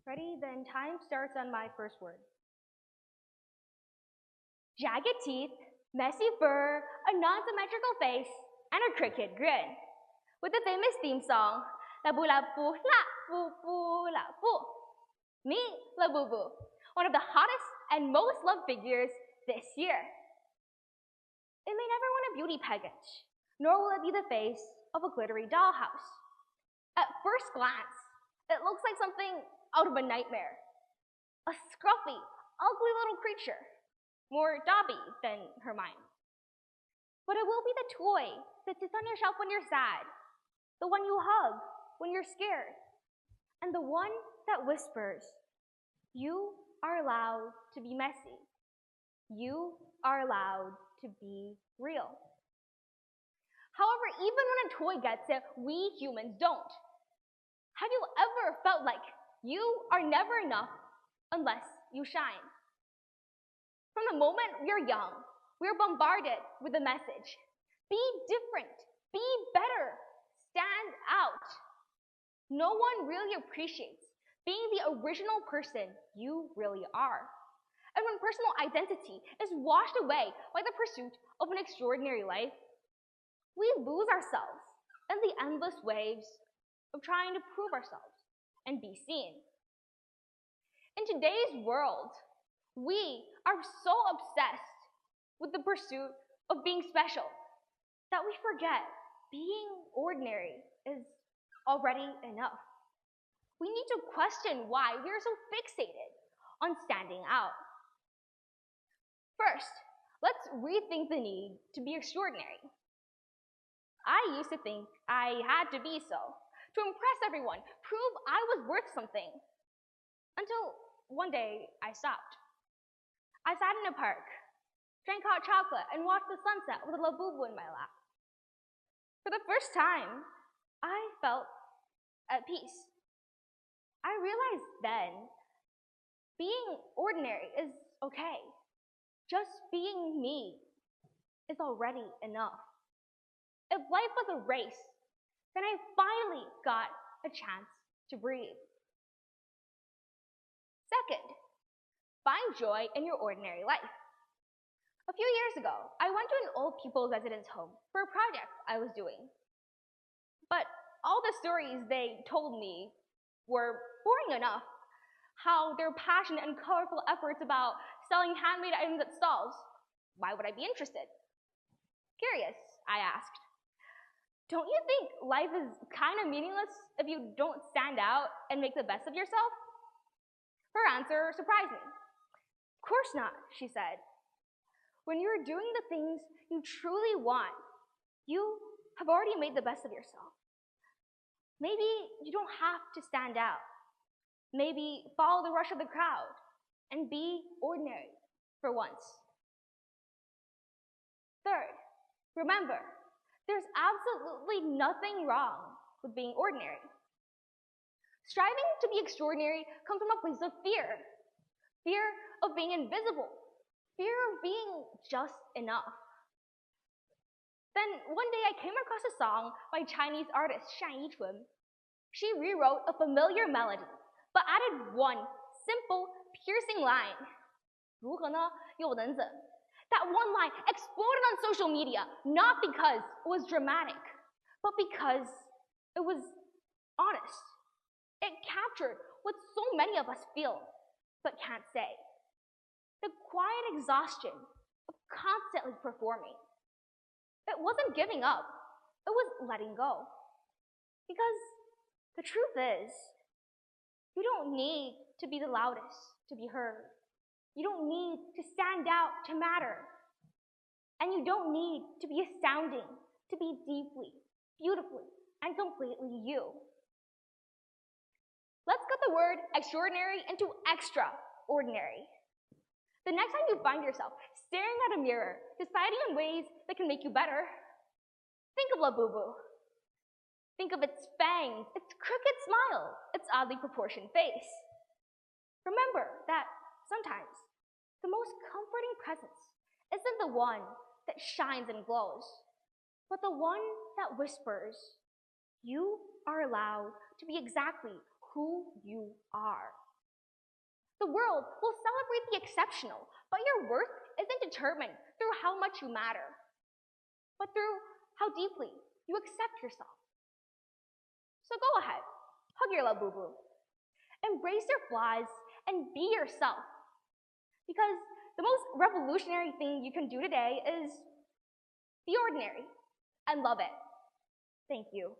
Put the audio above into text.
Ready? Then time starts on my first word. Jagged teeth, messy fur, a non-symmetrical face, and a crooked grin. With the famous theme song, La Boo La Boo La Boo Boo La Boo. Me, La Boo Boo, one of the hottest and most loved figures this year. It may never win a beauty pageant, nor will it be the face of a glittery dollhouse. At first glance, it looks like something out of a nightmare. A scruffy, ugly little creature, more Dobby than Hermione. But it will be the toy that sits on your shelf when you're sad, the one you hug when you're scared, and the one that whispers, "You are allowed to be messy. You are allowed to be real." However, even when a toy gets it, we humans don't. Have you ever felt like you are never enough unless you shine? From the moment we're young, we're bombarded with the message, be different, be better, stand out. No one really appreciates being the original person you really are. And when personal identity is washed away by the pursuit of an extraordinary life, we lose ourselves in the endless waves of trying to prove ourselves and be seen. In today's world, we are so obsessed with the pursuit of being special that we forget being ordinary is already enough. We need to question why we are so fixated on standing out. First, let's rethink the need to be extraordinary. I used to think I had to be so, to impress everyone, prove I was worth something. Until one day, I stopped. I sat in a park, drank hot chocolate, and watched the sunset with a labubu in my lap. For the first time, I felt at peace. I realized then, being ordinary is okay. Just being me is already enough. If life was a race, then I finally got a chance to breathe. Second, find joy in your ordinary life. A few years ago, I went to an old people's residence home for a project I was doing. But all the stories they told me were boring enough. How their passionate and colorful efforts about selling handmade items at stalls. Why would I be interested? Curious, I asked. Don't you think life is kind of meaningless if you don't stand out and make the best of yourself? Her answer surprised me. Of course not, she said. When you're doing the things you truly want, you have already made the best of yourself. Maybe you don't have to stand out. Maybe follow the rush of the crowd and be ordinary for once. Third, remember, there's absolutely nothing wrong with being ordinary. Striving to be extraordinary comes from a place of fear. Fear of being invisible. Fear of being just enough. Then one day I came across a song by Chinese artist Shan Yichun. She rewrote a familiar melody, but added one simple, piercing line. 如何呢？又能怎? That one line exploded on social media, not because it was dramatic, but because it was honest. It captured what so many of us feel, but can't say. The quiet exhaustion of constantly performing. It wasn't giving up, it was letting go. Because the truth is, you don't need to be the loudest to be heard. You don't need to stand out to matter. And you don't need to be astounding to be deeply, beautifully, and completely you. Let's get the word extraordinary into extraordinary. The next time you find yourself staring at a mirror, deciding on ways that can make you better, think of Labubu. Think of its fangs, its crooked smile, its oddly proportioned face. Remember that sometimes the most comforting presence isn't the one that shines and glows, but the one that whispers, you are allowed to be exactly who you are. The world will celebrate the exceptional, but your worth isn't determined through how much you matter, but through how deeply you accept yourself. So go ahead, hug your love boo-boo. Embrace your flaws and be yourself. Because the most revolutionary thing you can do today is be ordinary and love it. Thank you.